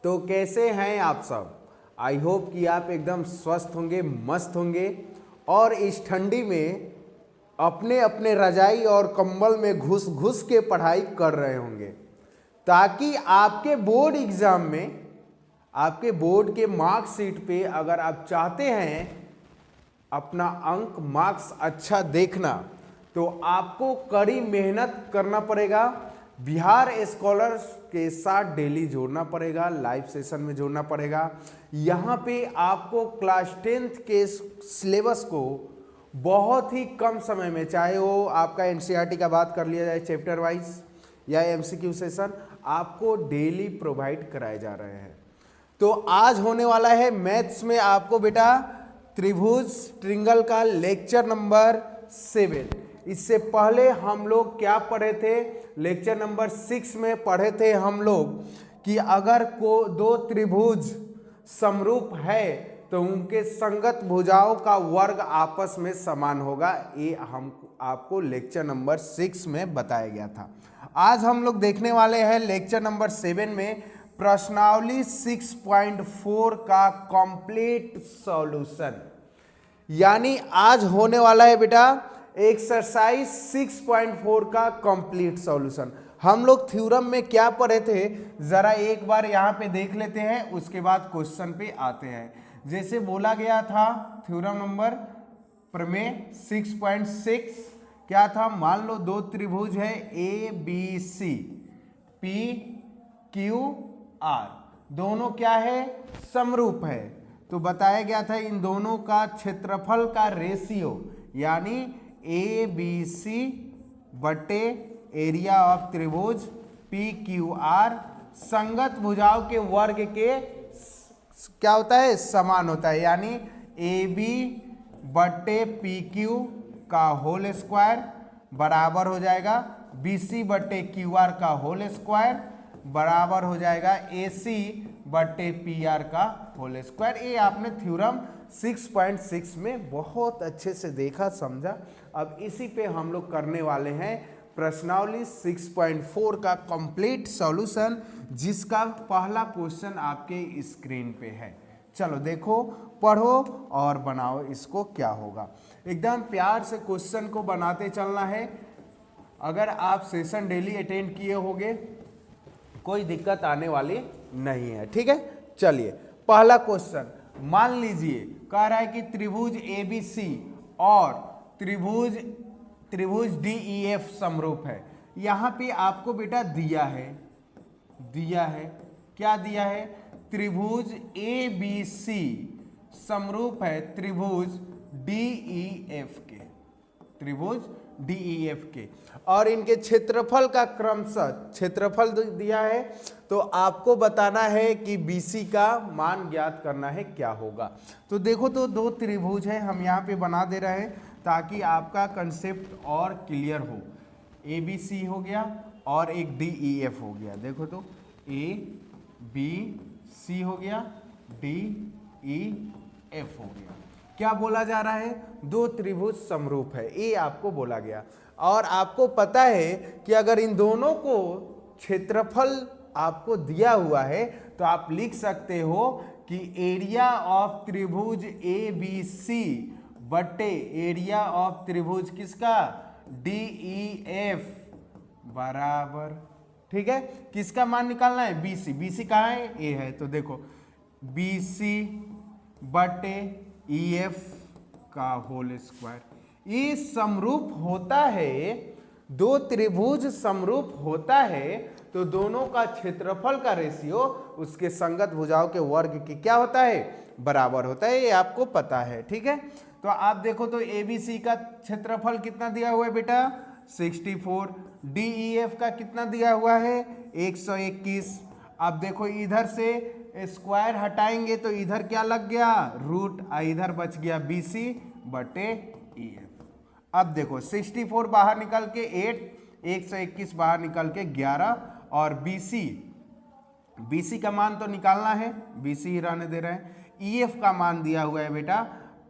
तो कैसे हैं आप सब। आई होप कि आप एकदम स्वस्थ होंगे, मस्त होंगे और इस ठंडी में अपने अपने रजाई और कंबल में घुस घुस के पढ़ाई कर रहे होंगे, ताकि आपके बोर्ड एग्जाम में, आपके बोर्ड के मार्कशीट पे अगर आप चाहते हैं अपना अंक मार्क्स अच्छा देखना, तो आपको कड़ी मेहनत करना पड़ेगा। बिहार स्कॉलर्स के साथ डेली जोड़ना पड़ेगा, लाइव सेशन में जोड़ना पड़ेगा। यहाँ पे आपको क्लास 10th के सिलेबस को बहुत ही कम समय में, चाहे वो आपका एनसीईआरटी का बात कर लिया जाए चैप्टर वाइज या एमसीक्यू सेशन, आपको डेली प्रोवाइड कराए जा रहे हैं। तो आज होने वाला है मैथ्स में आपको बेटा त्रिभुज ट्रिंगल का लेक्चर नंबर 7। इससे पहले हम लोग क्या पढ़े थे, लेक्चर नंबर 6 में पढ़े थे हम लोग कि अगर दो त्रिभुज समरूप है तो उनके संगत भुजाओं का वर्ग आपस में समान होगा। ये हम आपको लेक्चर नंबर 6 में बताया गया था। आज हम लोग देखने वाले हैं लेक्चर नंबर 7 में प्रश्नावली 6.4 का कंप्लीट सॉल्यूशन। यानी आज होने वाला है बेटा एक्सरसाइज 6.4 का कंप्लीट सॉल्यूशन। हम लोग थ्योरम में क्या पढ़े थे, जरा एक बार यहाँ पे देख लेते हैं, उसके बाद क्वेश्चन पे आते हैं। जैसे बोला गया था थ्योरम नंबर प्रमेय 6.6 क्या था, मान लो दो त्रिभुज है A B C, P Q R, दोनों क्या है, समरूप है। तो बताया गया था इन दोनों का क्षेत्रफल का रेशियो, यानी ए बी सी बटे एरिया ऑफ त्रिभुज पी क्यू आर संगत भुजाओं के वर्ग के क्या होता है, समान होता है। यानी ए बी बटे पी क्यू का होल स्क्वायर बराबर हो जाएगा बी सी बटे क्यू आर का होल स्क्वायर बराबर हो जाएगा ए सी बटे पी आर का होल स्क्वायर। ये आपने थ्योरम 6.6 में बहुत अच्छे से देखा, समझा। अब इसी पे हम लोग करने वाले हैं प्रश्नावली 6.4 का कंप्लीट सॉल्यूशन, जिसका पहला क्वेश्चन आपके स्क्रीन पे है। चलो देखो, पढ़ो और बनाओ इसको, क्या होगा। एकदम प्यार से क्वेश्चन को बनाते चलना है। अगर आप सेशन डेली अटेंड किए होंगे कोई दिक्कत आने वाली नहीं है, ठीक है। चलिए पहला क्वेश्चन मान लीजिए, कह रहा है कि त्रिभुज एबीसी और त्रिभुज डीईएफ समरूप है। यहाँ पे आपको बेटा दिया है क्या दिया है, त्रिभुज एबीसी समरूप है त्रिभुज डीईएफ के, त्रिभुज डीईएफ के, और इनके क्षेत्रफल का क्रमशः क्षेत्रफल दिया है। तो आपको बताना है कि बीसी का मान ज्ञात करना है, क्या होगा। तो देखो, तो दो त्रिभुज है, हम यहाँ पे बना दे रहे हैं ताकि आपका कंसेप्ट और क्लियर हो। ए बी सी हो गया और एक डी ई एफ हो गया। देखो तो ए बी सी हो गया, डी ई एफ हो गया। क्या बोला जा रहा है, दो त्रिभुज समरूप है, ये आपको बोला गया। और आपको पता है कि अगर इन दोनों को क्षेत्रफल आपको दिया हुआ है तो आप लिख सकते हो कि एरिया ऑफ त्रिभुज ए बी सी बटे एरिया ऑफ त्रिभुज किसका, डी ई एफ बराबर, ठीक है, किसका मान निकालना है, बी सी। बी सी कहाँ है, ए है, तो देखो बी सी बटे ई एफ का होल स्क्वायर। ये समरूप होता है, दो त्रिभुज समरूप होता है तो दोनों का क्षेत्रफल का रेशियो उसके संगत भुजाओं के वर्ग की क्या होता है, बराबर होता है। ये आपको पता है, ठीक है। तो आप देखो तो एबीसी का क्षेत्रफल कितना दिया हुआ है बेटा, 64। डीईएफ का कितना दिया हुआ है, 121। अब देखो इधर से स्क्वायर हटाएंगे तो इधर क्या लग गया, रूट, इधर बच गया बीसी बटे ईएफ। अब देखो 64 बाहर निकल के 8, 121 बाहर निकल के 11, और बीसी का मान तो निकालना है, बीसी ही रहने दे रहे हैं। ईएफ का मान दिया हुआ है बेटा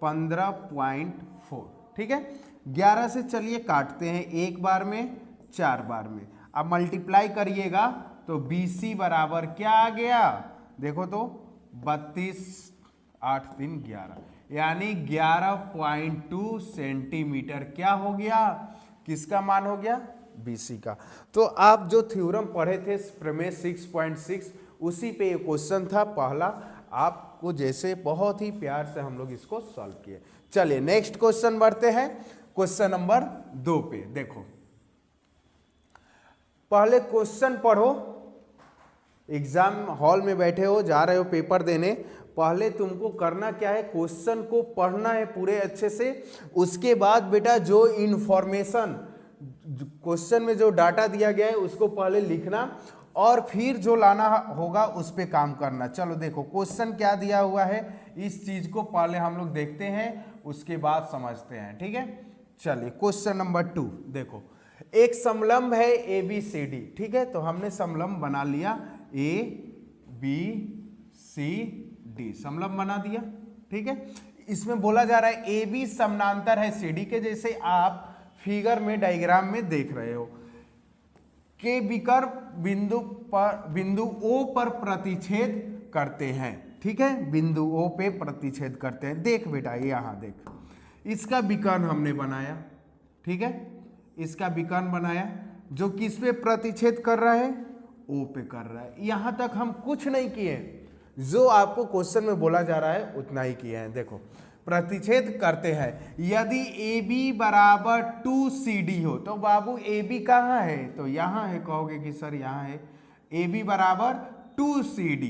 15.4, ठीक है। 11 से चलिए काटते हैं, एक बार में 4 बार में। अब मल्टीप्लाई करिएगा तो बीसी बराबर क्या आ गया, देखो तो 32 8 3 11 यानी 11.2 सेंटीमीटर क्या हो गया, किसका मान हो गया, BC का। तो आप जो थ्योरम पढ़े थे प्रमेय 6.6 उसी पे ये क्वेश्चन था पहला, आपको जैसे बहुत ही प्यार से हम लोग इसको सॉल्व किए। चलिए नेक्स्ट क्वेश्चन बढ़ते हैं, क्वेश्चन नंबर 2 पे। देखो पहले क्वेश्चन पढ़ो, एग्जाम हॉल में बैठे हो, जा रहे हो पेपर देने, पहले तुमको करना क्या है, क्वेश्चन को पढ़ना है पूरे अच्छे से। उसके बाद बेटा जो इन्फॉर्मेशन क्वेश्चन में जो डाटा दिया गया है उसको पहले लिखना और फिर जो लाना होगा उस पे काम करना। चलो देखो क्वेश्चन क्या दिया हुआ है, इस चीज को पहले हम लोग देखते हैं, उसके बाद समझते हैं, ठीक है। चलिए क्वेश्चन नंबर 2 देखो, एक समलंब है ABCD, ठीक है। तो हमने समलंब बना लिया ABCD, समलंब बना दिया, ठीक है। इसमें बोला जा रहा है AB समानांतर है CD के, जैसे आप फिगर में डायग्राम में देख रहे हो, के विकर्ण बिंदु O पर प्रतिच्छेद करते हैं, ठीक है, बिंदु O पे प्रतिच्छेद करते हैं। देख बेटा ये यहां देख, इसका विकर्ण हमने बनाया, ठीक है, इसका विकर्ण बनाया जो किस पे प्रतिच्छेद कर रहा है, O पे कर रहा है। यहां तक हम कुछ नहीं किए, जो आपको क्वेश्चन में बोला जा रहा है उतना ही किए हैं। देखो प्रतिच्छेद करते हैं, यदि AB बराबर 2CD हो तो बाबू AB कहाँ है, तो यहाँ है, कहोगे कि सर यहाँ है, AB बराबर 2CD,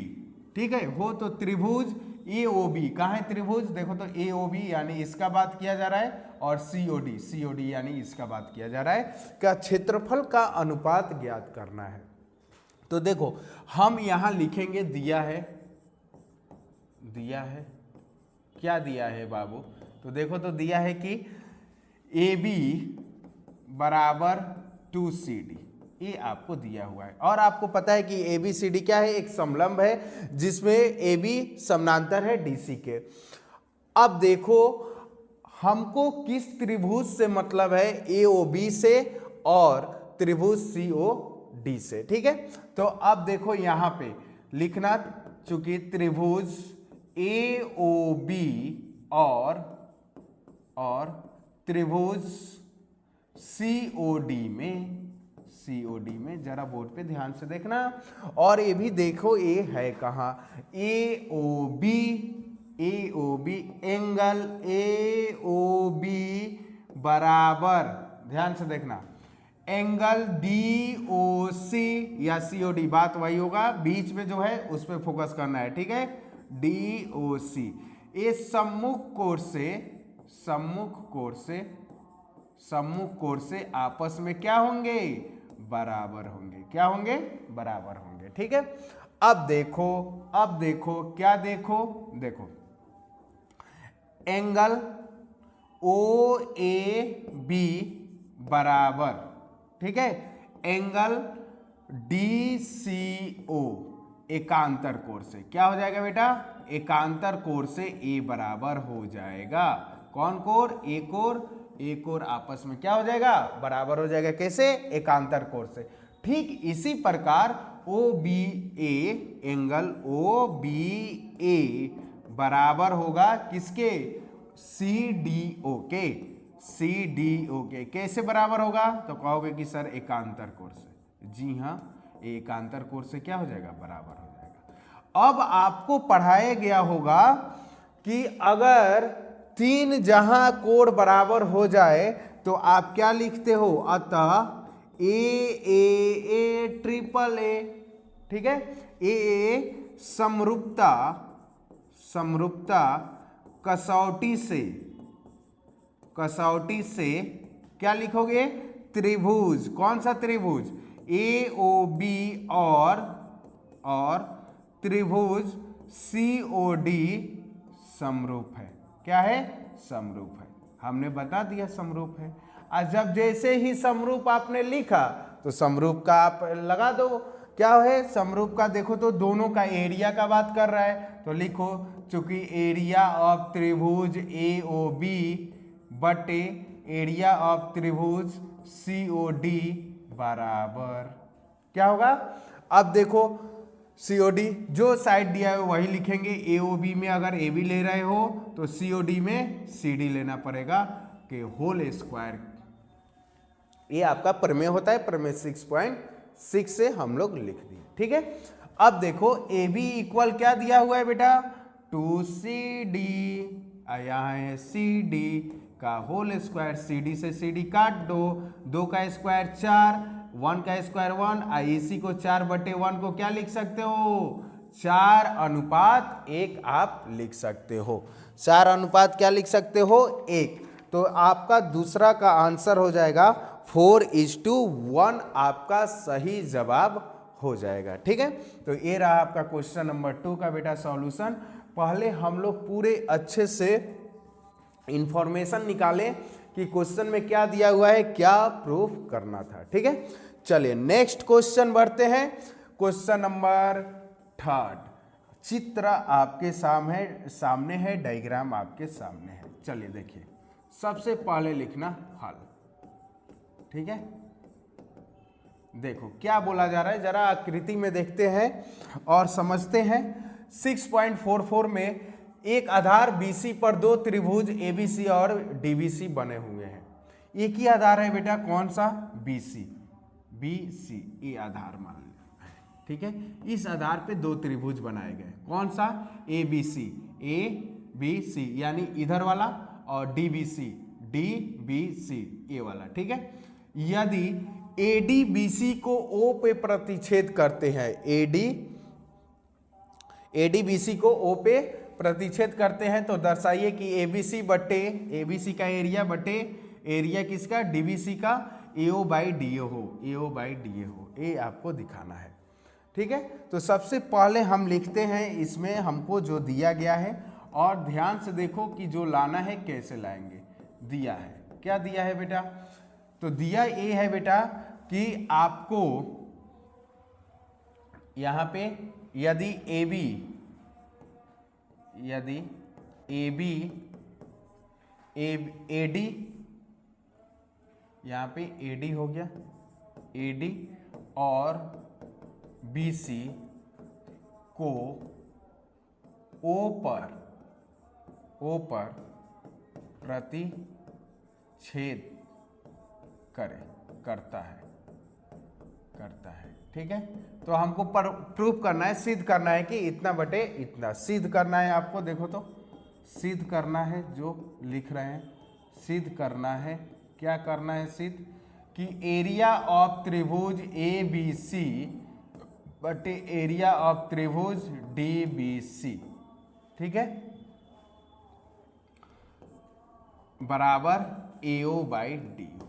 ठीक है, हो तो त्रिभुज AOB, कहाँ है त्रिभुज, देखो तो AOB यानी इसका बात किया जा रहा है, और COD यानी इसका बात किया जा रहा है, का क्षेत्रफल का अनुपात ज्ञात करना है। तो देखो हम यहाँ लिखेंगे, दिया है क्या दिया है बाबू, तो देखो तो दिया है कि AB बराबर 2CD, ये आपको दिया हुआ है। और आपको पता है कि ABCD क्या है, एक समलंब है जिसमें AB समानांतर है DC के। अब देखो हमको किस त्रिभुज से मतलब है, AOB से और त्रिभुज COD से, ठीक है। तो अब देखो यहाँ पे लिखना, चूंकि त्रिभुज AOB और त्रिभुज COD में जरा बोर्ड पे ध्यान से देखना, और ये भी देखो ये है कहाँ, AOB एंगल AOB बराबर, ध्यान से देखना, एंगल DOC या COD, बात वही होगा, बीच में जो है उस पर फोकस करना है, ठीक है, DOC। ये सम्मुख कोण से आपस में क्या होंगे, बराबर होंगे, क्या होंगे, बराबर होंगे, ठीक है। अब देखो क्या देखो एंगल OAB बराबर, ठीक है, एंगल DCO एकांतर कोण से क्या हो जाएगा बेटा, एकांतर कोण से A बराबर हो जाएगा। कौन कोण, एक कोण आपस में क्या हो जाएगा, बराबर हो जाएगा, कैसे, एकांतर कोण से। ठीक इसी प्रकार OBA एंगल OBA बराबर होगा किसके, CDO के। कैसे बराबर होगा, तो कहोगे कि सर एकांतर कोण से। जी हाँ, एकांतर कोण से क्या हो जाएगा, बराबर हो जाएगा। अब आपको पढ़ाया गया होगा कि अगर 3 जहां कोण बराबर हो जाए तो आप क्या लिखते हो, अतः AAA ट्रिपल A, ठीक है, AA समरूपता कसौटी से क्या लिखोगे, त्रिभुज, कौन सा त्रिभुज, AOB और त्रिभुज COD समरूप है। क्या है, समरूप है, हमने बता दिया समरूप है। और जब जैसे ही समरूप आपने लिखा तो समरूप का आप लगा दो, क्या है समरूप का, देखो तो दोनों का एरिया का बात कर रहा है, तो लिखो चूंकि एरिया ऑफ त्रिभुज AOB बटे एरिया ऑफ त्रिभुज COD बराबर क्या होगा। अब देखो COD जो साइड दिया है वही लिखेंगे। AOB में अगर AB ले रहे हो तो COD में CD लेना पड़ेगा कि होल स्क्वायर। ये आपका प्रमेय होता है, प्रमेय 6.6 से हम लोग लिख दिए। ठीक है, अब देखो AB इक्वल क्या दिया हुआ है बेटा 2CD, यहाँ है CD का होल स्क्वायर, CD से CD काट दो, 2 का स्क्वायर 4, 1 का स्क्वायर 1, इसी को 4/1 को क्या लिख सकते हो 4:1 आप लिख सकते हो। 4:1 क्या लिख सकते हो 1। तो आपका दूसरा का आंसर हो जाएगा 4:1 आपका सही जवाब हो जाएगा। ठीक है, तो ये रहा आपका क्वेश्चन नंबर 2 का बेटा सॉल्यूशन। पहले हम लोग पूरे अच्छे से इंफॉर्मेशन निकालें कि क्वेश्चन में क्या दिया हुआ है, क्या प्रूफ करना था। ठीक है, चलिए नेक्स्ट क्वेश्चन बढ़ते हैं। क्वेश्चन नंबर 3, चित्र आपके सामने है, डायग्राम आपके सामने है। चलिए देखिए, सबसे पहले लिखना हल। ठीक है, देखो क्या बोला जा रहा है, जरा आकृति में देखते हैं और समझते हैं। 6.44 में एक आधार BC पर 2 त्रिभुज ABC और DBC बने हुए हैं। एक ही आधार है बेटा, कौन सा BC, ये आधार मान लो। ठीक है, इस आधार पे 2 त्रिभुज बनाए गए, कौन सा ABC यानी इधर वाला, और DBC ये वाला। ठीक है, यदि ADBC को O पे प्रतिच्छेद करते हैं, ADBC को O पे प्रतिच्छेद करते हैं, तो दर्शाइए कि ABC का एरिया बटे एरिया किसका DBC का AO/DA हो, ये आपको दिखाना है। ठीक है, तो सबसे पहले हम लिखते हैं, इसमें हमको जो दिया गया है, और ध्यान से देखो कि जो लाना है कैसे लाएंगे। दिया है, क्या दिया है बेटा, तो दिया ये है बेटा कि आपको यहां पे यदि AB AD, यहां पे AD हो गया, AD और BC को O पर प्रतिच्छेद करता है। ठीक है, तो हमको प्रूफ करना है, सिद्ध करना है कि इतना बटे इतना सिद्ध करना है आपको। देखो तो सिद्ध करना है, जो लिख रहे हैं सिद्ध करना है। क्या करना है सिद्ध, कि एरिया ऑफ त्रिभुज ABC बटे एरिया ऑफ त्रिभुज DBC, ठीक है, बराबर AO/DO।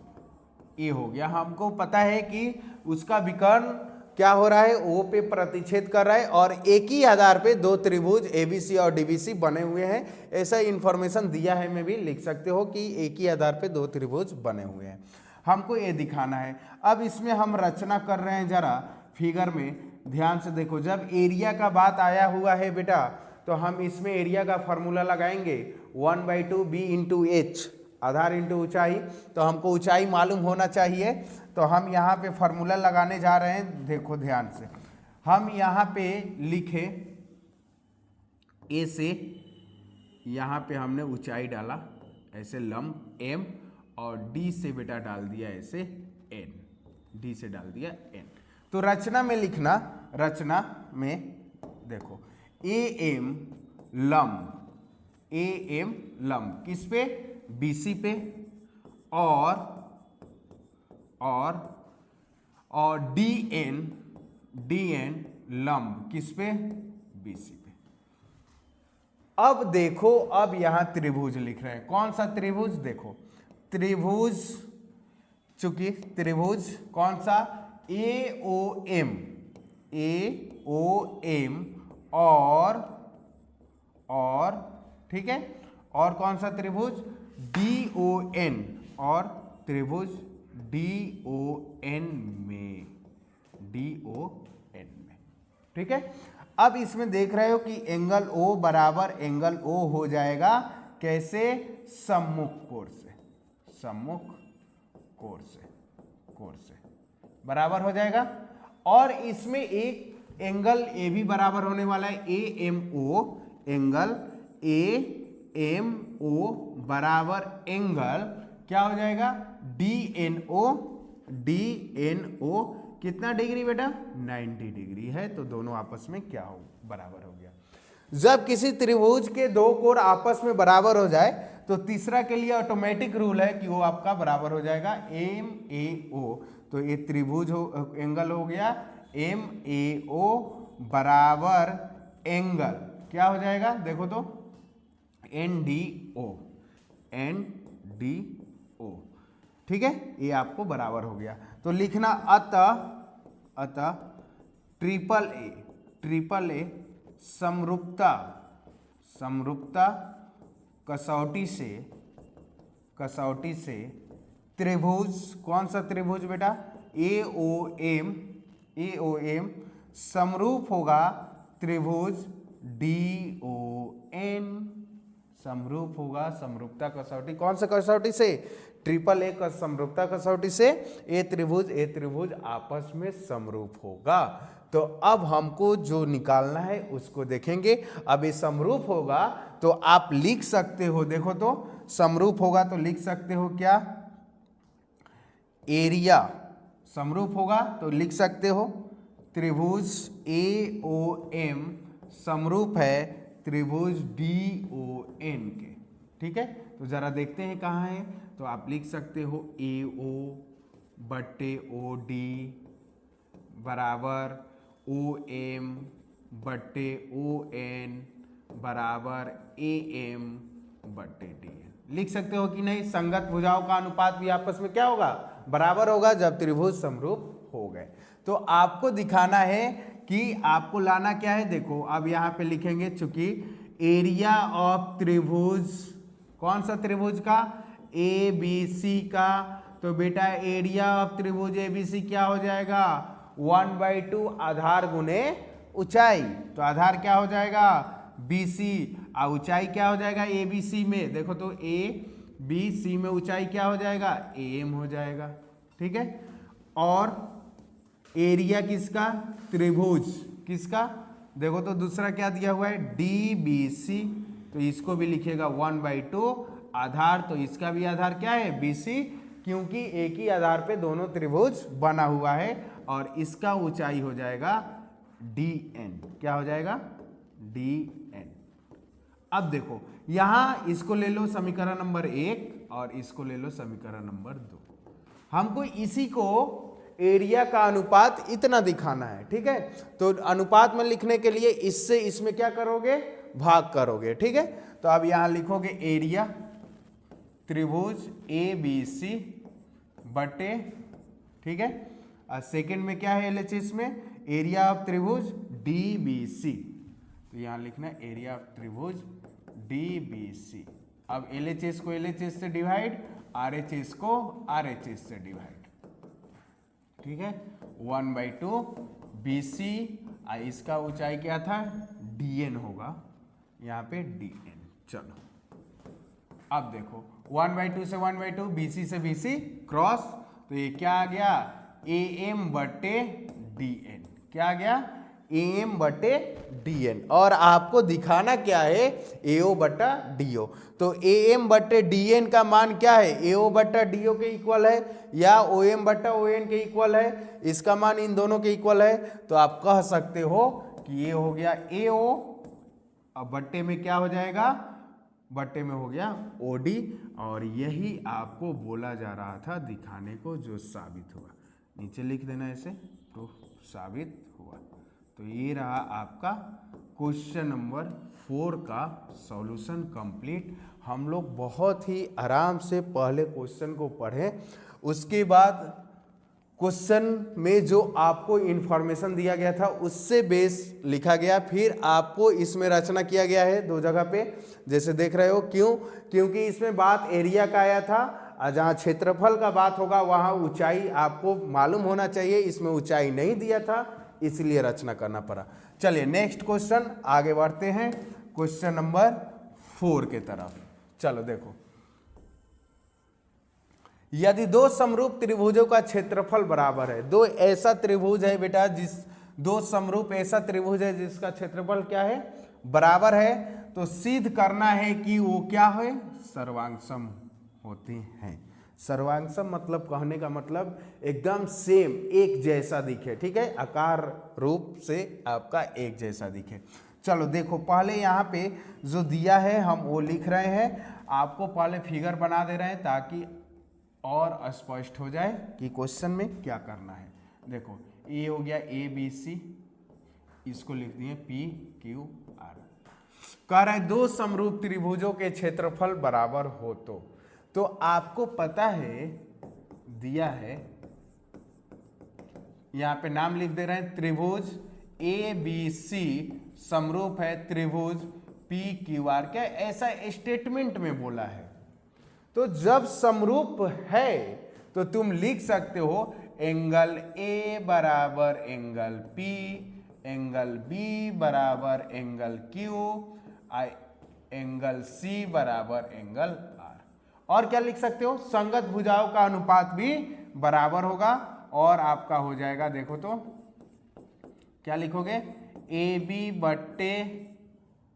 ये हो गया। हमको पता है कि उसका विकर्ण क्या हो रहा है, O पे प्रतिच्छेद कर रहा है, और एक ही आधार पे 2 त्रिभुज ABC और DBC बने हुए हैं। ऐसा इंफॉर्मेशन दिया है, में भी लिख सकते हो कि एक ही आधार पे 2 त्रिभुज बने हुए हैं। हमको ये दिखाना है। अब इसमें हम रचना कर रहे हैं, जरा फिगर में ध्यान से देखो। जब एरिया का बात आया हुआ है बेटा, तो हम इसमें एरिया का फॉर्मूला लगाएंगे 1/2 B × H, आधार इंटू ऊंचाई। तो हमको ऊंचाई मालूम होना चाहिए, तो हम यहाँ पे फॉर्मूला लगाने जा रहे हैं। देखो ध्यान से, हम यहाँ पे लिखे A से, यहाँ पे हमने ऊंचाई डाला ऐसे लंब M, और D से बेटा डाल दिया ऐसे N, D से डाल दिया N। तो रचना में लिखना, रचना में देखो AM लंब किस पे, BC पे, और DN लंब किस पे, BC पे। अब देखो, अब यहां त्रिभुज लिख रहे हैं। कौन सा त्रिभुज, देखो त्रिभुज, चूंकि त्रिभुज कौन सा AOM और ठीक है, और कौन सा त्रिभुज DON, और त्रिभुज DON में, ठीक है। अब इसमें देख रहे हो कि एंगल O बराबर एंगल O हो जाएगा कैसे, सम्मुख कोण से बराबर हो जाएगा। और इसमें एक एंगल ए भी बराबर होने वाला है AMO, एंगल AMO बराबर एंगल क्या हो जाएगा DNO कितना डिग्री बेटा 90 डिग्री है। तो दोनों आपस में क्या हो बराबर हो गया। जब किसी त्रिभुज के दो कोण आपस में बराबर हो जाए तो तीसरा के लिए ऑटोमेटिक रूल है कि वो आपका बराबर हो जाएगा MAO। तो ये त्रिभुज हो एंगल हो गया MAO बराबर एंगल क्या हो जाएगा देखो तो NDO, ठीक है, ये आपको बराबर हो गया। तो लिखना अतः ट्रिपल ए समरूपता कसौटी से त्रिभुज, कौन सा त्रिभुज बेटा AOM समरूप होगा त्रिभुज DON, समरूप होगा समरूपता कसौटी, कौन सा कसौटी से ट्रिपल ए का समरूपता कसौटी से ए त्रिभुज आपस में समरूप होगा। तो अब हमको जो निकालना है उसको देखेंगे। अब ये समरूप होगा तो आप लिख सकते हो, देखो तो समरूप होगा तो लिख सकते हो क्या एरिया, समरूप होगा तो लिख सकते हो त्रिभुज AOM समरूप है त्रिभुज DON के, ठीक है। तो जरा देखते हैं कहाँ है। तो आप लिख सकते हो AO बट्टे OD बराबर OM बट्टे ON बराबर AM बट्टे DN, लिख सकते हो कि नहीं। संगत भुजाओं का अनुपात भी आपस में क्या होगा बराबर होगा जब त्रिभुज समरूप हो गए। तो आपको दिखाना है कि आपको लाना क्या है, देखो अब यहाँ पे लिखेंगे चूंकि एरिया ऑफ त्रिभुज, कौन सा त्रिभुज का ABC का, तो बेटा एरिया ऑफ त्रिभुज ABC क्या हो जाएगा 1/2 आधार गुने ऊंचाई। तो आधार क्या हो जाएगा BC और ऊंचाई क्या हो जाएगा ABC में, देखो तो ABC में ऊंचाई क्या हो जाएगा AM हो जाएगा, ठीक है। और एरिया किसका त्रिभुज किसका, देखो तो दूसरा क्या दिया हुआ है DBC, तो इसको भी लिखेगा 1/2 आधार, तो इसका भी आधार क्या है BC, क्योंकि एक ही आधार पे दोनों त्रिभुज बना हुआ है। और इसका ऊंचाई हो जाएगा DN, क्या हो जाएगा DN। अब देखो यहां इसको ले लो समीकरण नंबर 1 और इसको ले लो समीकरण नंबर 2। हमको इसी को एरिया का अनुपात इतना दिखाना है, ठीक है। तो अनुपात में लिखने के लिए इससे इसमें क्या करोगे भाग करोगे, ठीक है। तो अब यहां लिखोगे एरिया त्रिभुज ABC बटे, ठीक है। और सेकंड में क्या है LHS में एरिया ऑफ त्रिभुज DBC, तो यहां लिखना एरिया ऑफ त्रिभुज DBC। अब LHS को LHS से डिवाइड, RHS को RHS से डिवाइड, ठीक है। 1/2 BC, इसका ऊंचाई क्या था DN होगा, यहाँ पे DN। चलो अब देखो 1/2 से 1/2 BC से BC क्रॉस, तो ये क्या आ गया AM बटे DN, क्या आ गया AM बटे DN। और आपको दिखाना क्या है AO बटा DO। तो AM बटे DN का मान क्या है AO बटा DO के इक्वल है या OM बटा ON के इक्वल है, इसका मान इन दोनों के इक्वल है। तो आप कह सकते हो कि ये हो गया AO, अब बट्टे में क्या हो जाएगा बट्टे में हो गया OD। और यही आपको बोला जा रहा था दिखाने को, जो साबित हुआ। नीचे लिख देना ऐसे, तो साबित हुआ। तो ये रहा आपका क्वेश्चन नंबर 4 का सॉल्यूशन कंप्लीट। हम लोग बहुत ही आराम से पहले क्वेश्चन को पढ़ें, उसके बाद क्वेश्चन में जो आपको इंफॉर्मेशन दिया गया था उससे बेस लिखा गया, फिर आपको इसमें रचना किया गया है 2 जगह पे, जैसे देख रहे हो। क्यों? क्योंकि इसमें बात एरिया का आया था, जहाँ क्षेत्रफल का बात होगा वहाँ ऊंचाई आपको मालूम होना चाहिए, इसमें ऊंचाई नहीं दिया था, इसलिए रचना करना पड़ा। चलिए नेक्स्ट क्वेश्चन आगे बढ़ते हैं, क्वेश्चन नंबर 4 के तरफ। चलो देखो, यदि 2 समरूप त्रिभुजों का क्षेत्रफल बराबर है, 2 ऐसा त्रिभुज है बेटा जिस दो समरूप ऐसा त्रिभुज है जिसका क्षेत्रफल क्या है, बराबर है, तो सिद्ध करना है कि वो क्या है, सर्वांगसम होते हैं। सर्वांगसम मतलब कहने का मतलब एकदम सेम, एक जैसा दिखे, ठीक है, आकार रूप से आपका एक जैसा दिखे। चलो देखो, पहले यहाँ पे जो दिया है हम वो लिख रहे हैं, आपको पहले फिगर बना दे रहे हैं ताकि और स्पष्ट हो जाए कि क्वेश्चन में क्या करना है। देखो ये हो गया ए बी सी, इसको लिख दिए पी क्यू आर। कह रहे दो समरूप त्रिभुजों के क्षेत्रफल बराबर हो तो आपको पता है दिया है, यहां पे नाम लिख दे रहे हैं, त्रिभुज ए बी सी समरूप है त्रिभुज पी क्यू आर। क्या ऐसा स्टेटमेंट में बोला है, तो जब समरूप है तो तुम लिख सकते हो एंगल ए बराबर एंगल पी, एंगल बी बराबर एंगल क्यू, एंगल सी बराबर एंगल आर। और क्या लिख सकते हो, संगत भुजाओं का अनुपात भी बराबर होगा और आपका हो जाएगा, देखो तो क्या लिखोगे, ए बी बट्टे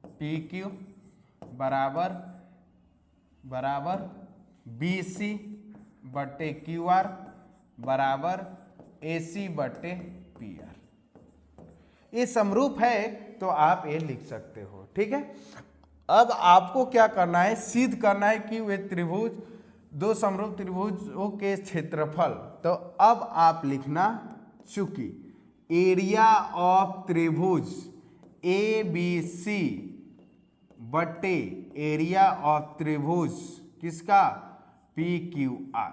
पी क्यू बराबर बराबर बी सी बट्टे क्यू आर बराबर ए सी बट्टे पी आर। ये समरूप है तो आप ये लिख सकते हो, ठीक है। अब आपको क्या करना है, सिद्ध करना है कि वे त्रिभुज, दो समरूप त्रिभुजों के क्षेत्रफल। तो अब आप लिखना, चूंकि एरिया ऑफ त्रिभुज ए बी सी बट्टे एरिया ऑफ त्रिभुज किसका, पी क्यू आर,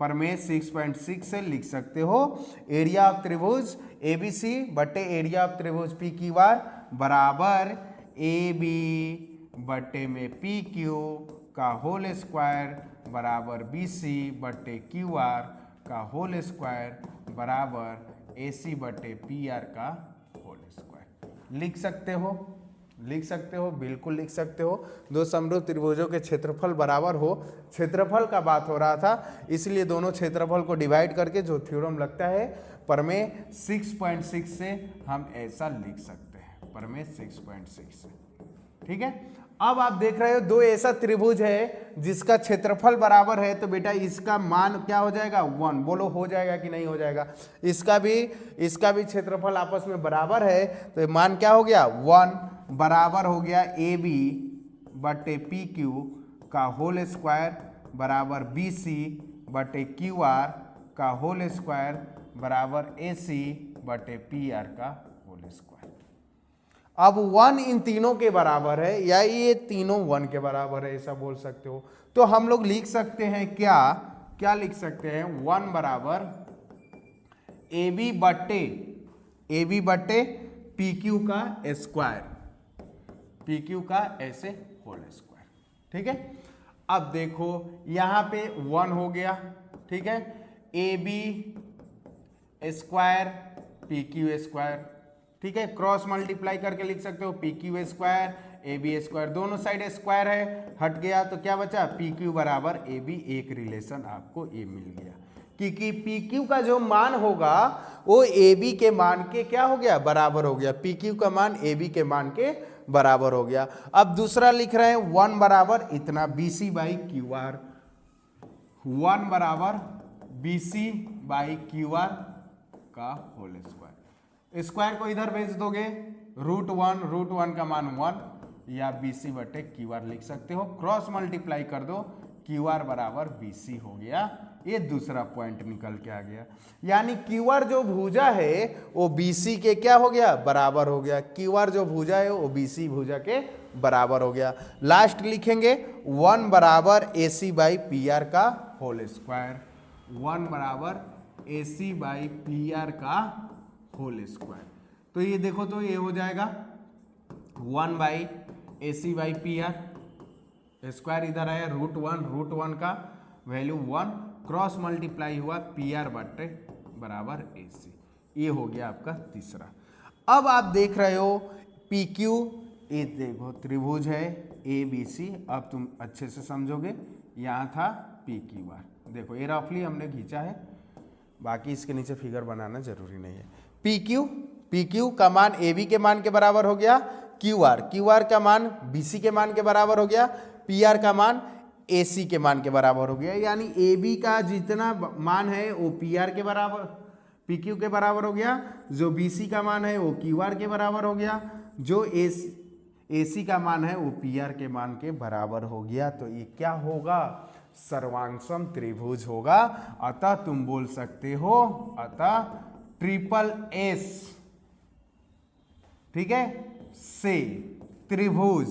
प्रमेय 6.6 से लिख सकते हो एरिया ऑफ त्रिभुज ए बी सी बट्टे एरिया ऑफ त्रिभुज पी क्यू आर बराबर ए बी बट्टे में पी क्यू का होल स्क्वायर बराबर बी सी बट्टे क्यू आर का होल स्क्वायर बराबर ए सी बट्टे पी आर का होल स्क्वायर। लिख सकते हो, लिख सकते हो, बिल्कुल लिख सकते हो। दो समरूप त्रिभुजों के क्षेत्रफल बराबर हो, क्षेत्रफल का बात हो रहा था, इसलिए दोनों क्षेत्रफल को डिवाइड करके जो थ्योरम लगता है प्रमेय 6.6 से हम ऐसा लिख सकते हैं, प्रमेय 6.6 से, ठीक है। अब आप देख रहे हो दो ऐसा त्रिभुज है जिसका क्षेत्रफल बराबर है, तो बेटा इसका मान क्या हो जाएगा, 1। बोलो हो जाएगा कि नहीं हो जाएगा, इसका भी क्षेत्रफल आपस में बराबर है, तो मान क्या हो गया, 1 बराबर हो गया ए बी बटे पी क्यू का होल स्क्वायर बराबर बी सी बटे क्यू आर का होल स्क्वायर बराबर ए सी बटे पी आर का होल स्क्वायर। अब 1 इन तीनों के बराबर है या ये तीनों 1 के बराबर है, ऐसा बोल सकते हो। तो हम लोग लिख सकते हैं क्या, क्या लिख सकते हैं, 1 बराबर ए बी बट्टे पी क्यू का स्क्वायर, पी क्यू का ऐसे होल स्क्वायर, ठीक है। अब देखो यहां पे 1 हो गया, ठीक है, A B square P Q square, ठीक है, क्रॉस मल्टीप्लाई करके लिख सकते हो P Q square A B square, दोनों साइड स्क्वायर है, हट गया तो क्या बचा, पी क्यू बराबर ए बी, एक रिलेशन आपको ये मिल गया, क्योंकि पी क्यू का जो मान होगा वो ए बी के मान के क्या हो गया, बराबर हो गया, पी क्यू का मान ए बी के मान के बराबर हो गया। अब दूसरा लिख रहे हैं 1 बराबर इतना B C by Q R, 1 बराबर B C by Q R का होल स्क्वायर, स्क्वायर को इधर भेज दोगे, रूट वन का मान 1 या बी सी बटे क्यू आर लिख सकते हो, क्रॉस मल्टीप्लाई कर दो, क्यू आर बराबर बी सी हो गया, ये दूसरा पॉइंट निकल के आ गया। यानी क्यू आर जो भुजा है वो बी सी के क्या हो गया, बराबर हो गया, क्यू आर जो भुजा है वो बी सी भुजा के बराबर हो गया। लास्ट लिखेंगे 1 बराबर A C by P R का होल स्क्वायर, 1 बराबर A C by P R का होल स्क्वायर। तो ये देखो तो ये हो जाएगा 1 by A C by P R, square इधर आया, रूट वन का वैल्यू 1, क्रॉस मल्टीप्लाई हुआ पी आर बटे बराबर ए सी, ये हो गया आपका तीसरा। अब आप देख रहे हो पी क्यू, ये देखो त्रिभुज है ए बी सी, अब तुम अच्छे से समझोगे, यहाँ था पी क्यू आर, देखो ये रफली हमने खींचा है, बाकी इसके नीचे फिगर बनाना जरूरी नहीं है। पी क्यू का मान ए बी के मान के बराबर हो गया, क्यू आर का मान बी सी के मान के बराबर हो गया, पी आर का मान ए सी के मान के बराबर हो गया। यानी ए बी का जितना मान है वो पी आर के बराबर, पी क्यू के बराबर हो गया, जो बी सी का मान है वो क्यू आर के बराबर हो गया, जो ए सी का मान है वो पी आर के मान के बराबर हो गया। तो ये क्या होगा, सर्वांगसम त्रिभुज होगा। अतः तुम बोल सकते हो, अतः ट्रिपल एस, ठीक है, से त्रिभुज,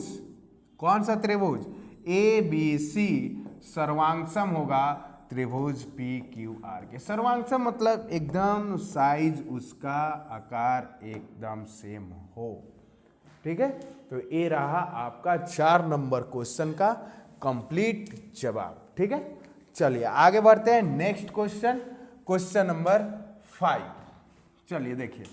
कौन सा त्रिभुज, ए बी सी सर्वांगसम होगा त्रिभुज पी क्यू आर के। सर्वांगसम मतलब एकदम साइज उसका आकार एकदम सेम हो, ठीक है। तो ये रहा आपका 4 नंबर क्वेश्चन का कंप्लीट जवाब, ठीक है। चलिए आगे बढ़ते हैं, नेक्स्ट क्वेश्चन, क्वेश्चन नंबर 5। चलिए देखिए,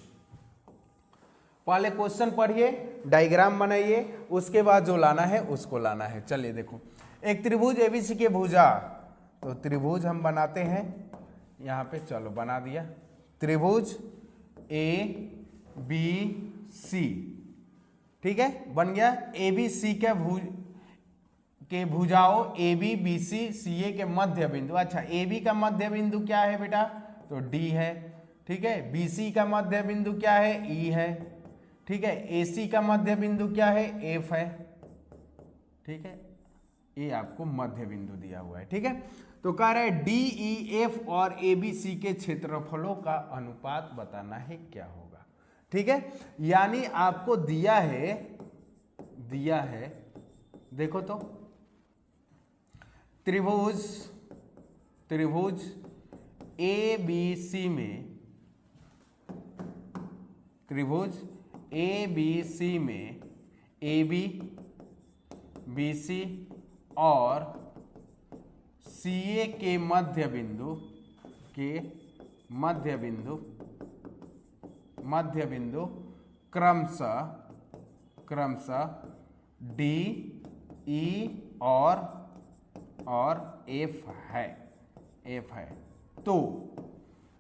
पहले क्वेश्चन पढ़िए, डायग्राम बनाइए, उसके बाद जो लाना है उसको लाना है। चलिए देखो, एक त्रिभुज एबीसी के भुजा, तो त्रिभुज हम बनाते हैं यहाँ पे, चलो बना दिया, त्रिभुज ए बी सी, ठीक है, बन गया। ए बी सी के भुजाओं ए बी बी सी सी ए के मध्य बिंदु, अच्छा ए बी का मध्य बिंदु क्या है बेटा, तो डी है, ठीक है। बी सी का मध्य बिंदु क्या है, ई है, ठीक है। ए सी का मध्य बिंदु क्या है, एफ है, ठीक है। ये आपको मध्य बिंदु दिया हुआ है, ठीक है। तो कह रहे डी ई एफ और ए बी सी के क्षेत्रफलों का अनुपात बताना है, क्या होगा, ठीक है। यानी आपको दिया है, देखो तो त्रिभुज ए बी सी में, त्रिभुज ए बी सी में ए बी बी सी और सी ए के मध्य बिंदु क्रमशः डी ई और एफ है। तो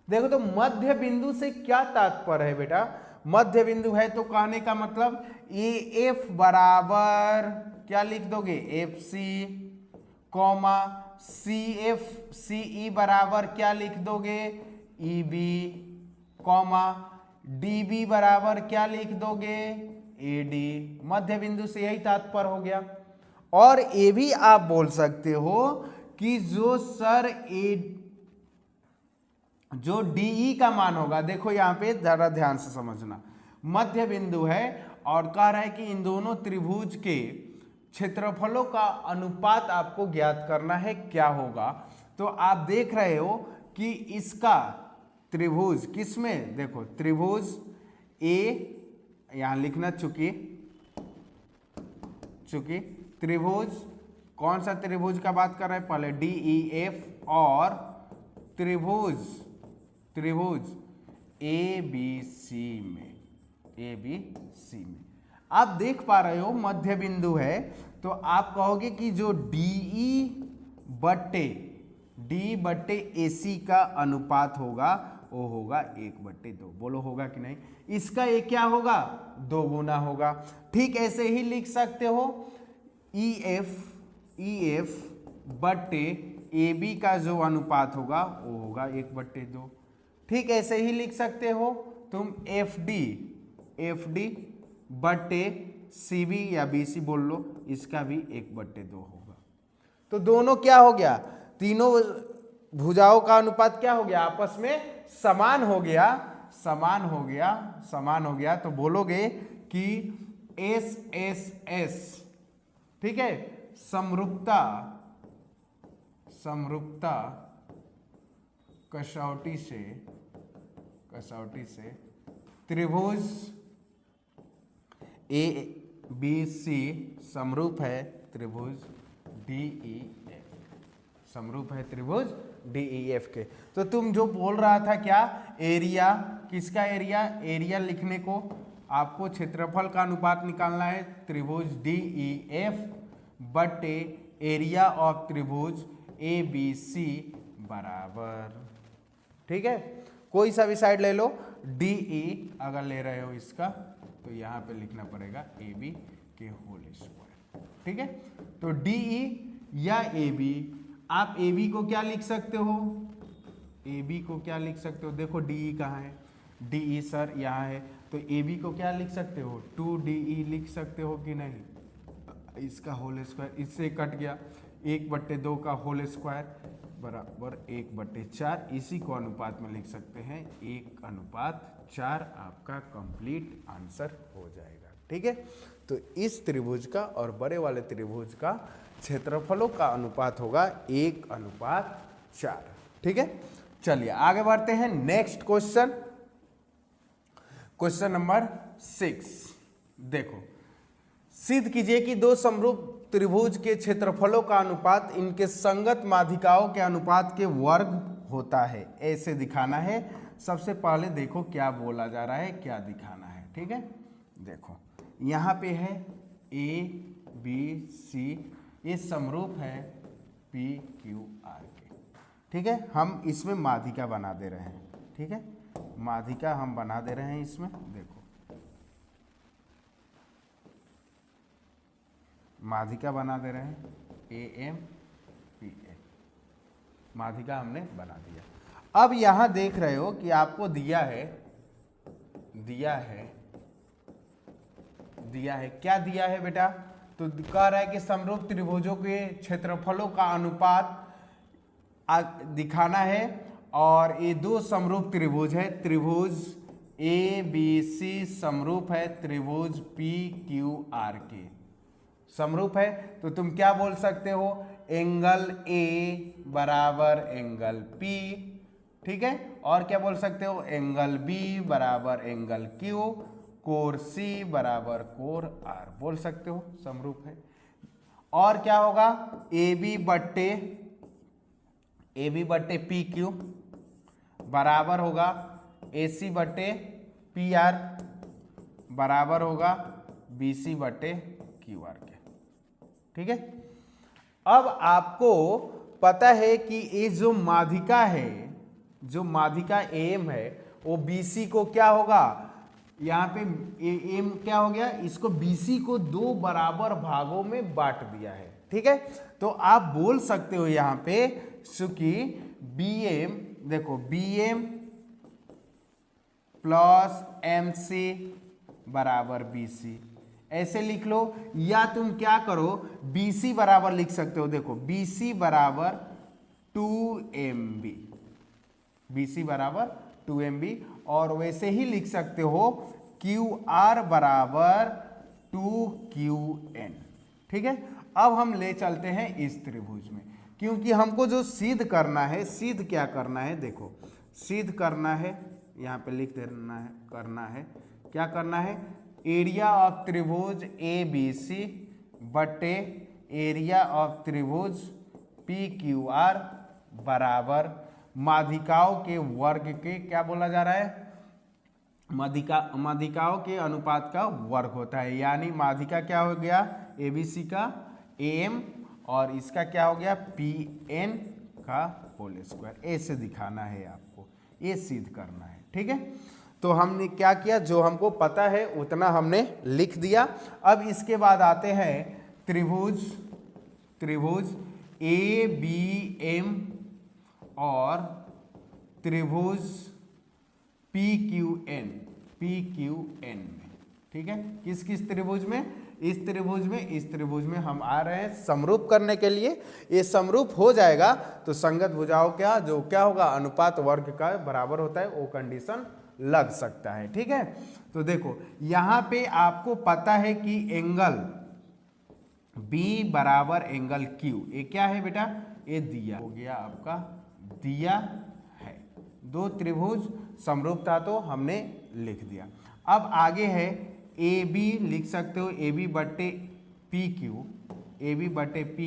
देखो, तो मध्य बिंदु से क्या तात्पर्य है बेटा, मध्य बिंदु है तो कहने का मतलब ए एफ बराबर क्या लिख दोगे, F C, comma C F C E बराबर क्या लिख दोगे, E B, comma D B बराबर क्या लिख दोगे, ए डी। मध्य बिंदु से यही तात्पर्य हो गया। और ये भी आप बोल सकते हो कि जो डीई का मान होगा, देखो यहां पे जरा ध्यान से समझना, मध्य बिंदु है और कह रहा है कि इन दोनों त्रिभुज के क्षेत्रफलों का अनुपात आपको ज्ञात करना है, क्या होगा। तो आप देख रहे हो कि इसका त्रिभुज किसमें, देखो त्रिभुज ए, यहां लिखना चुकी त्रिभुज, कौन सा त्रिभुज का बात कर रहे हैं, पहले डी ई एफ और त्रिभुज ए बी सी में आप देख पा रहे हो मध्य बिंदु है। तो आप कहोगे कि जो डी बट्टे ए सी का अनुपात होगा वो होगा 1/2। बोलो होगा कि नहीं, इसका ये क्या होगा, 2 गुना होगा। ठीक ऐसे ही लिख सकते हो ई एफ बट्टे ए बी का जो अनुपात होगा वो होगा 1/2। ठीक ऐसे ही लिख सकते हो तुम एफ डी बट्टे सी बी या बी सी बोल लो, इसका भी 1/2 होगा। तो दोनों क्या हो गया, तीनों भुजाओं का अनुपात क्या हो गया, आपस में समान हो गया। तो बोलोगे कि एस ठीक है, समरूपता कसौटी से त्रिभुज ए बी सी समरूप है त्रिभुज डी ई एफ के। तो तुम जो बोल रहा था क्या, एरिया, किसका एरिया लिखने को आपको क्षेत्रफल का अनुपात निकालना है, त्रिभुज डी ई एफ बटे एरिया ऑफ त्रिभुज ए बी सी बराबर, ठीक है, कोई सा भी साइड ले लो, डी ई अगर ले रहे हो इसका तो यहाँ पे लिखना पड़ेगा ए बी के होल स्क्वायर, ठीक है। तो डी ई या ए बी, आप ए बी को क्या लिख सकते हो, ए बी को क्या लिख सकते हो, देखो डी ई कहाँ है, डी ई सर यहाँ है, तो ए बी को क्या लिख सकते हो, 2DE लिख सकते हो कि नहीं, इसका होल स्क्वायर, इससे कट गया, 1/2 का होल स्क्वायर बराबर 1/4, इसी को अनुपात में लिख सकते हैं 1:4, आपका कंप्लीट आंसर हो जाएगा, ठीक है। तो इस त्रिभुज का और बड़े वाले त्रिभुज का क्षेत्रफलों का अनुपात होगा 1:4, ठीक है। चलिए आगे बढ़ते हैं नेक्स्ट क्वेश्चन, क्वेश्चन नंबर 6। देखो, सिद्ध कीजिए कि दो समरूप त्रिभुज के क्षेत्रफलों का अनुपात इनके संगत माध्यिकाओं के अनुपात के वर्ग होता है, ऐसे दिखाना है। सबसे पहले देखो क्या बोला जा रहा है, क्या दिखाना है, ठीक है। देखो यहाँ पे है ए बी सी, ये समरूप है पी क्यू आर के, ठीक है। हम इसमें माध्यिका बना दे रहे हैं, ठीक है, माध्यिका हम बना दे रहे हैं इसमें। देखो माध्यिका बना दे रहे हैं ए एम पी ए, माध्यिका हमने बना दिया। अब यहां देख रहे हो कि आपको दिया है क्या दिया है बेटा, तो कह रहा है कि समरूप त्रिभुजों के क्षेत्रफलों का अनुपात दिखाना है, और ये दो समरूप त्रिभुज है, त्रिभुज ए बी सी समरूप है त्रिभुज पी क्यू आर के, समरूप है। तो तुम क्या बोल सकते हो, एंगल ए बराबर एंगल पी, ठीक है, और क्या बोल सकते हो, एंगल बी बराबर एंगल क्यू, कोर सी बराबर कोर आर बोल सकते हो, समरूप है। और क्या होगा, ए बी बट्टे पी क्यू बराबर होगा ए सी बट्टे पी आर बराबर होगा बी सी बट्टे क्यू आर के, ठीक है। अब आपको पता है कि ये जो माध्यिका है, जो माध्यिका एम है, वो बीसी को क्या होगा, यहाँ पे एम क्या हो गया, इसको बीसी को 2 बराबर भागों में बांट दिया है, ठीक है। तो आप बोल सकते हो यहाँ पे चूंकि बी एम, देखो B M plus M C बराबर बी सी, ऐसे लिख लो। या तुम क्या करो, बी सी बराबर लिख सकते हो, देखो बी सी बराबर 2MB, बी सी बराबर 2MB, और वैसे ही लिख सकते हो क्यू आर बराबर 2QN, ठीक है। अब हम ले चलते हैं इस त्रिभुज में, क्योंकि हमको जो सिद्ध करना है, सिद्ध क्या करना है, देखो सिद्ध करना है, यहाँ पे लिख देना है, करना है क्या करना है, एरिया ऑफ त्रिभुज ए बी सी बटे एरिया ऑफ त्रिभुज पी क्यू आर बराबर माध्यिकाओं के वर्ग के, क्या बोला जा रहा है, माध्यिकाओं के अनुपात का वर्ग होता है। यानी माध्यिका क्या हो गया, ए बी सी का एम, और इसका क्या हो गया, पी एन का होल स्क्वायर, ऐसे दिखाना है आपको, ये सिद्ध करना है, ठीक है। तो हमने क्या किया, जो हमको पता है उतना हमने लिख दिया। अब इसके बाद आते हैं त्रिभुज ए बी एम और त्रिभुज पी क्यू एन में, ठीक है। किस किस त्रिभुज में, इस त्रिभुज में हम आ रहे हैं समरूप करने के लिए। ये समरूप हो जाएगा तो संगत भुजाओं का जो क्या होगा, अनुपात वर्ग का बराबर होता है, वो कंडीशन लग सकता है, ठीक है। तो देखो यहाँ पे आपको पता है कि एंगल B बराबर एंगल Q, ये क्या है बेटा, ये दिया हो गया आपका, दिया है। दो त्रिभुज समरूप था तो हमने लिख दिया। अब आगे है ए बी, लिख सकते हो ए बी बट्टे पी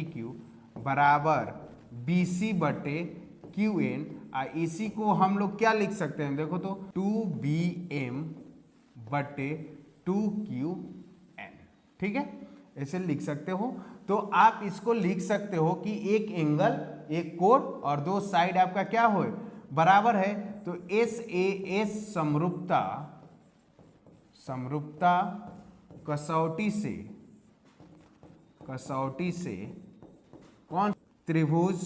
क्यू बराबर बी सी बट्टे क्यू एन, इसी को हम लोग क्या लिख सकते हैं, देखो तो 2BM बट्टे 2QN, ठीक है, ऐसे लिख सकते हो। तो आप इसको लिख सकते हो कि एक एंगल, एक कोण और दो साइड आपका क्या हो, बराबर है, तो एस ए एस समरूपता कसौटी से कौन त्रिभुज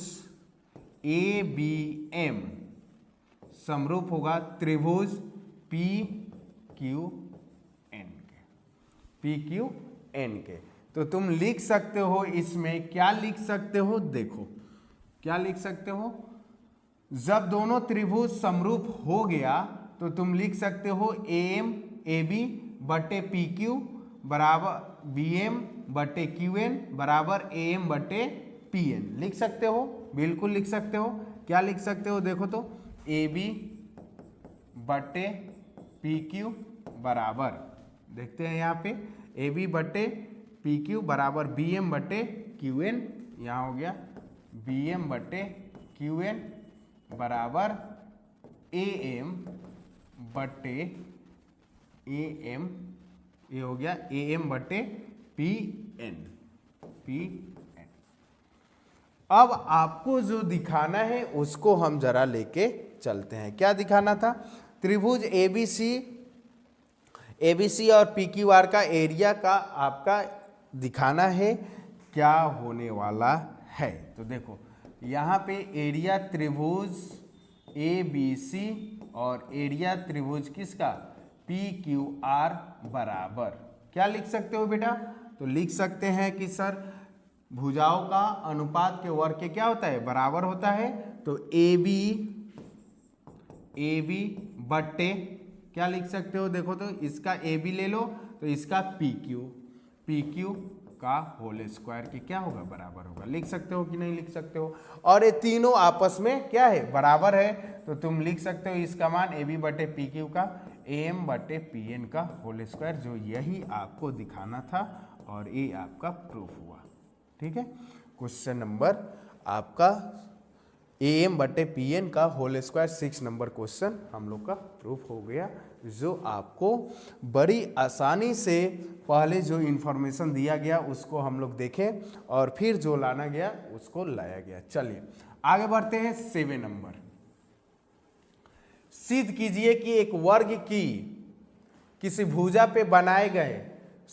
ए बी एम समरूप होगा त्रिभुज पी क्यू एन के। तो तुम लिख सकते हो इसमें क्या लिख सकते हो, देखो क्या लिख सकते हो, जब दोनों त्रिभुज समरूप हो गया तो तुम लिख सकते हो ए एम ए बी बटे पी क्यू बराबर बी एम बटे क्यू एन बराबर ए एम बटे पी एन लिख सकते हो, बिल्कुल लिख सकते हो। क्या लिख सकते हो, देखो तो ए बी बटे पी क्यू बराबर, देखते हैं यहाँ पे ए बी बटे पी क्यू बराबर बी एम बटे क्यू एन, यहाँ हो गया बी एम बटे क्यू एन बराबर ए एम बटे ए एम, ये हो गया ए एम बटे पी एन। अब आपको जो दिखाना है उसको हम जरा लेके चलते हैं। क्या दिखाना था, त्रिभुज एबीसी और पीक्यूआर का एरिया का आपका दिखाना है क्या होने वाला है। तो देखो यहाँ पे एरिया त्रिभुज एबीसी और एरिया त्रिभुज किसका पीक्यूआर बराबर क्या लिख सकते हो बेटा, तो लिख सकते हैं कि सर भुजाओं का अनुपात के वर्ग के क्या होता है, बराबर होता है। तो ए बट्टे क्या लिख सकते हो, देखो तो इसका ए बी ले लो तो इसका पी क्यू का होल स्क्वायर के क्या होगा, बराबर होगा। लिख सकते हो कि नहीं लिख सकते हो। और ये तीनों आपस में क्या है, बराबर है। तो तुम लिख सकते हो इसका मान ए बी बटे पी क्यू का ए एम बटे पी एन का होल स्क्वायर, जो यही आपको दिखाना था और ये आपका प्रूफ हुआ। ठीक है, क्वेश्चन नंबर आपका ए एम बटे पी एन का होल स्क्वायर 6 नंबर क्वेश्चन हम लोग का प्रूफ हो गया, जो आपको बड़ी आसानी से पहले जो इन्फॉर्मेशन दिया गया उसको हम लोग देखें और फिर जो लाना गया उसको लाया गया। चलिए आगे बढ़ते हैं 7 नंबर। सिद्ध कीजिए कि एक वर्ग की किसी भुजा पे बनाए गए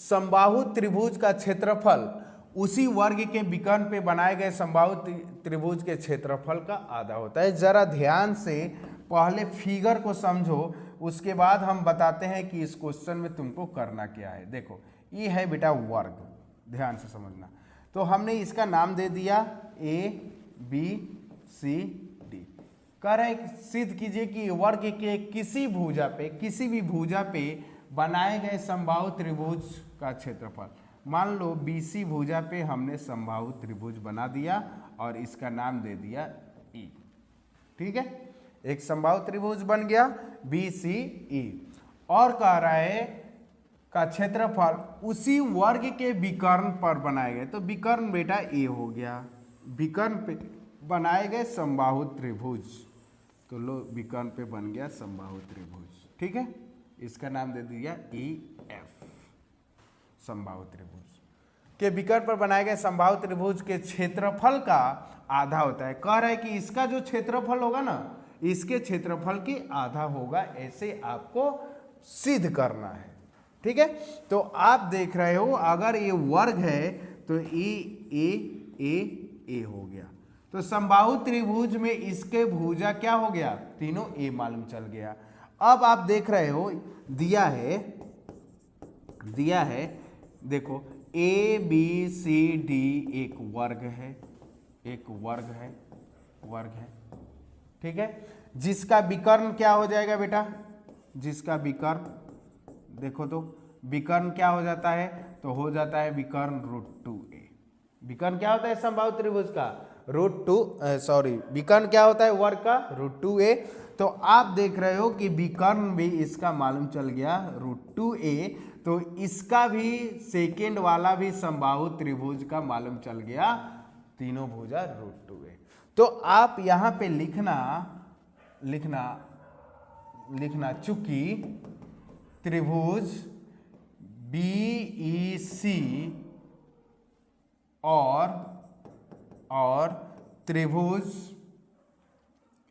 समबाहु त्रिभुज का क्षेत्रफल उसी वर्ग के विकर्ण पे बनाए गए समबाहु त्रिभुज के क्षेत्रफल का आधा होता है। जरा ध्यान से पहले फिगर को समझो, उसके बाद हम बताते हैं कि इस क्वेश्चन में तुमको करना क्या है। देखो ये है बेटा वर्ग, ध्यान से समझना। तो हमने इसका नाम दे दिया ए बी सी डी। कह रहे हैं सिद्ध कीजिए कि वर्ग के किसी भी भुजा पे बनाए गए समबाहु त्रिभुज का क्षेत्रफल। मान लो बीसी भुजा पे हमने समबाहु त्रिभुज बना दिया और इसका नाम दे दिया ई। ठीक है, एक समबाहु त्रिभुज बन गया BCE और कह रहा है का क्षेत्रफल उसी वर्ग के विकर्ण पर बनाए गए। तो विकर्ण बेटा ए हो गया, विकर्ण पे बनाए गए समबाहु त्रिभुज। तो लो विकर्ण पे बन गया समबाहु त्रिभुज। ठीक है, इसका नाम दे दिया EF। समबाहु त्रिभुज के विकर्ण पर बनाए गए समबाहु त्रिभुज के क्षेत्रफल का आधा होता है। कह रहा है कि इसका जो क्षेत्रफल होगा ना, इसके क्षेत्रफल की आधा होगा, ऐसे आपको सिद्ध करना है। ठीक है, तो आप देख रहे हो अगर ये वर्ग है तो ए हो गया। तो समबाहु त्रिभुज में इसके भुजा क्या हो गया, तीनों ए मालूम चल गया। अब आप देख रहे हो दिया है देखो ए बी सी डी एक वर्ग है। ठीक है, जिसका विकर्ण क्या हो जाएगा बेटा, जिसका विकर्ण देखो तो विकर्ण क्या हो जाता है, तो हो जाता है विकर्ण √2a। विकर्ण क्या होता है समबाहु त्रिभुज का विकर्ण क्या होता है वर्ग का √2a। तो आप देख रहे हो कि विकर्ण भी इसका मालूम चल गया √2a, तो इसका भी सेकेंड वाला भी समबाहु त्रिभुज का मालूम चल गया, तीनों भुजा √2a। तो आप यहाँ पे लिखना चूंकि त्रिभुज BEC और त्रिभुज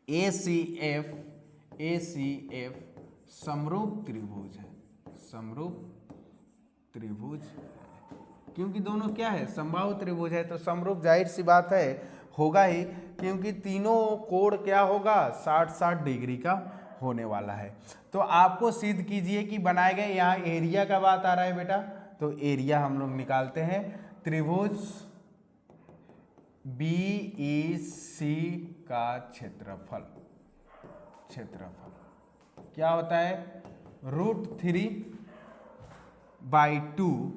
ACF ACF समरूप त्रिभुज है, समरूप त्रिभुज है। क्योंकि दोनों क्या है, समबाहु त्रिभुज है, तो समरूप जाहिर सी बात है होगा ही, क्योंकि तीनों कोण क्या होगा 60-60 डिग्री का होने वाला है। तो आपको सिद्ध कीजिए कि बनाए गए, यहाँ एरिया का बात आ रहा है बेटा, तो एरिया हम लोग निकालते हैं। त्रिभुज BEC का क्षेत्रफल, क्षेत्रफल क्या होता है, √3/2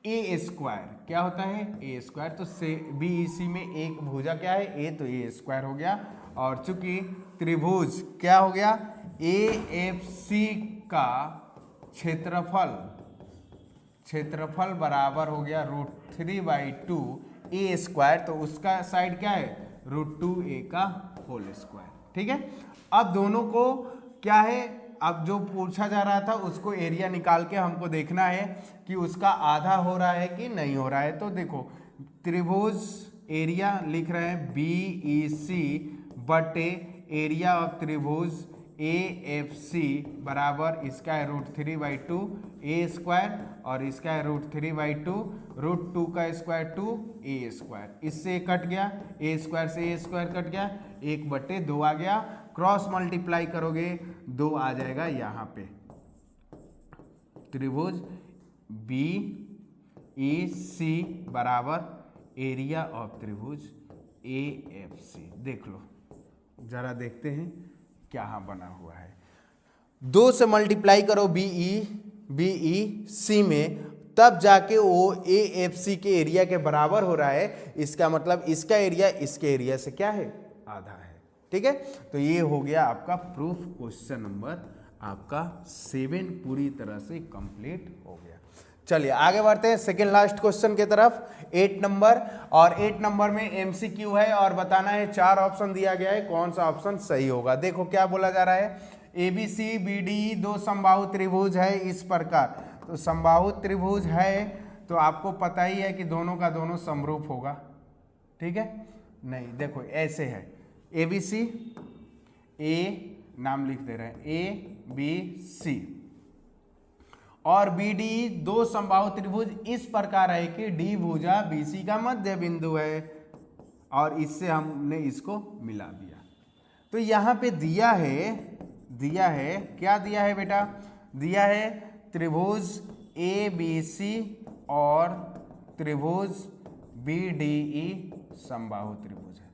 ए स्क्वायर, क्या होता है ए स्क्वायर। तो से BEC में एक भुजा क्या है ए, तो ए स्क्वायर हो गया। और चूंकि त्रिभुज क्या हो गया AFC का क्षेत्रफल, क्षेत्रफल बराबर हो गया √3/2 ए स्क्वायर, तो उसका साइड क्या है √2a का होल स्क्वायर। ठीक है, अब दोनों को क्या है, अब जो पूछा जा रहा था उसको एरिया निकाल के हमको देखना है कि उसका आधा हो रहा है कि नहीं हो रहा है। तो देखो त्रिभुज एरिया लिख रहे हैं BEC बटे एरिया ऑफ त्रिभुज AFC बराबर इसका है √3/2 ए स्क्वायर और इसका है √3/2 √2 का स्क्वायर 2a स्क्वायर। इससे कट गया, a स्क्वायर से a स्क्वायर कट गया, 1/2 आ गया। क्रॉस मल्टीप्लाई करोगे 2 आ जाएगा यहाँ पे। त्रिभुज BEC बराबर एरिया ऑफ त्रिभुज AFC। देख लो जरा, देखते हैं क्या बना हुआ है। 2 से मल्टीप्लाई करो BEC में, तब जाके वो AFC के एरिया के बराबर हो रहा है। इसका मतलब इसका एरिया इसके एरिया से क्या है, आधा है। ठीक है, तो ये हो गया आपका प्रूफ। क्वेश्चन नंबर आपका 7 पूरी तरह से कंप्लीट हो गया। चलिए आगे बढ़ते हैं सेकेंड लास्ट क्वेश्चन की तरफ, 8 नंबर। और 8 नंबर में MCQ है और बताना है, 4 ऑप्शन दिया गया है, कौन सा ऑप्शन सही होगा। देखो क्या बोला जा रहा है, ABC BDE 2 समबाहु त्रिभुज है इस प्रकार। तो समबाहु त्रिभुज है तो आपको पता ही है कि दोनों का दोनों समरूप होगा। ठीक है, नहीं देखो ऐसे है, ABC A नाम लिख दे रहे हैं ABC और BDE 2 समबाहु त्रिभुज इस प्रकार है कि D भुजा BC का मध्य बिंदु है और इससे हमने इसको मिला दिया। तो यहाँ पे दिया है क्या दिया है बेटा, दिया है त्रिभुज ABC और त्रिभुज BDE समबाहु त्रिभुज है,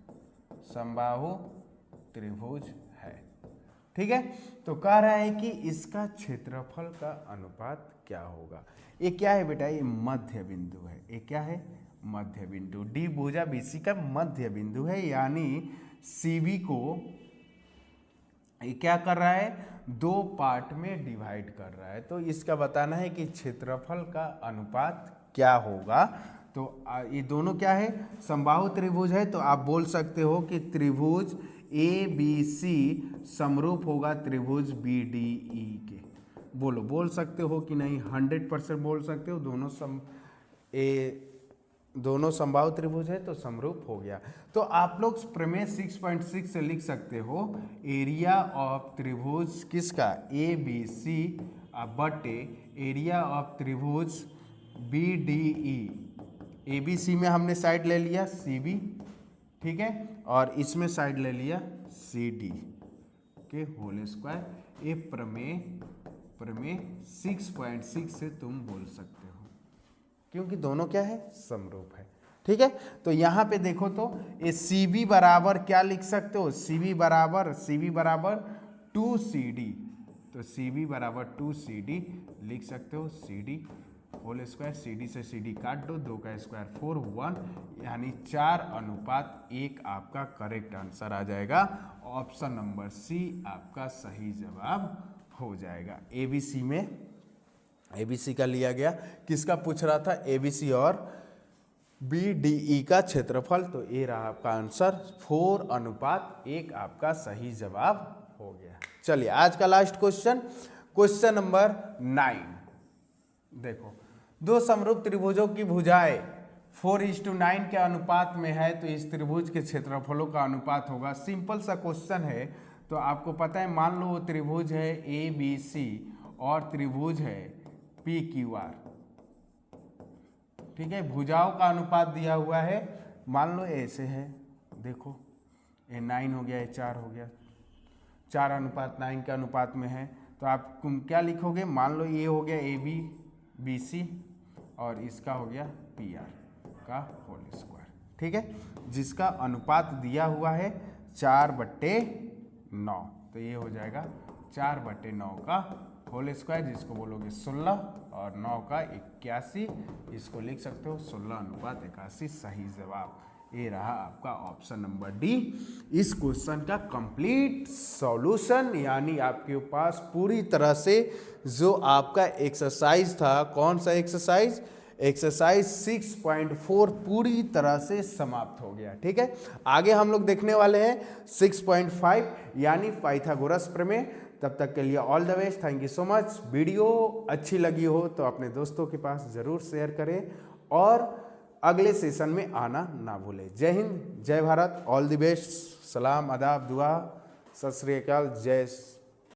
समबाहु त्रिभुज है। ठीक है, तो कह रहा है कि इसका क्षेत्रफल का अनुपात क्या होगा। ये क्या है बेटा, ये मध्य बिंदु है। ये क्या है, मध्य बिंदु। D भुजा BC का मध्य बिंदु है, यानी CB को ये क्या कर रहा है, 2 पार्ट में डिवाइड कर रहा है। तो इसका बताना है कि क्षेत्रफल का अनुपात क्या होगा। तो ये दोनों क्या है, समबाहु त्रिभुज है, तो आप बोल सकते हो कि त्रिभुज ABC समरूप होगा त्रिभुज BDE के। बोल सकते हो कि नहीं, 100% बोल सकते हो। दोनों समबाहु त्रिभुज है तो समरूप हो गया। तो आप लोग प्रमेय 6.6 से लिख सकते हो, एरिया ऑफ त्रिभुज किसका ABC बटे एरिया ऑफ त्रिभुज BDE। ABC में हमने साइड ले लिया CB, ठीक है, और इसमें साइड ले लिया CD के होल स्क्वायर। ये प्रमेय 6.6 से तुम बोल सकते हो, क्योंकि दोनों क्या है, समरूप है। ठीक है, तो यहाँ पे देखो तो ये CB बराबर क्या लिख सकते हो, CB बराबर 2CD। तो CB बराबर 2CD लिख सकते हो, CD होल स्क्वायर, CD से CD काट दो, 2 का स्क्वायर 4 1, यानी 4:1 आपका करेक्ट आंसर आ जाएगा। ऑप्शन नंबर C आपका सही जवाब हो जाएगा। ABC का लिया गया, किसका पूछ रहा था, ABC और BDE का क्षेत्रफल। तो ये रहा आपका आंसर, 4:1 आपका सही जवाब हो गया। चलिए आज का लास्ट क्वेश्चन नंबर 9। देखो, 2 समरूप त्रिभुजों की भुजाएं 4:9 के अनुपात में है, तो इस त्रिभुज के क्षेत्रफलों का अनुपात होगा। सिंपल सा क्वेश्चन है, तो आपको पता है, मान लो वो त्रिभुज है ABC और त्रिभुज है PQR, ठीक है। भुजाओं का अनुपात दिया हुआ है, मान लो ऐसे है, देखो ये 9 हो गया, ये 4 हो गया, 4:9 के अनुपात में है। तो आप क्या लिखोगे, मान लो ये हो गया ABBC और इसका हो गया PR का होल स्क्वायर, ठीक है, जिसका अनुपात दिया हुआ है 4/9। तो ये हो जाएगा 4/9 का होल स्क्वायर, जिसको बोलोगे 16, और 9 का 81, इसको लिख सकते हो 16:81 सही जवाब। ये रहा आपका ऑप्शन नंबर डी इस क्वेश्चन का कंप्लीट सॉल्यूशन। यानी आपके पास पूरी तरह से जो आपका एक्सरसाइज था, कौन सा एक्सरसाइज, एक्सरसाइज 6.4 पूरी तरह से समाप्त हो गया, ठीक है। आगे हम लोग देखने वाले हैं 6.5 यानी पाइथागोरस प्रमेय। तब तक के लिए all the best, thank you so much. Video अच्छी लगी हो तो अपने दोस्तों के पास ज़रूर शेयर करें और अगले सेशन में आना ना भूलें। जय हिंद, जय भारत, ऑल द बेस्ट, सलाम, आदाब, दुआ, सत श्री अकाल, जय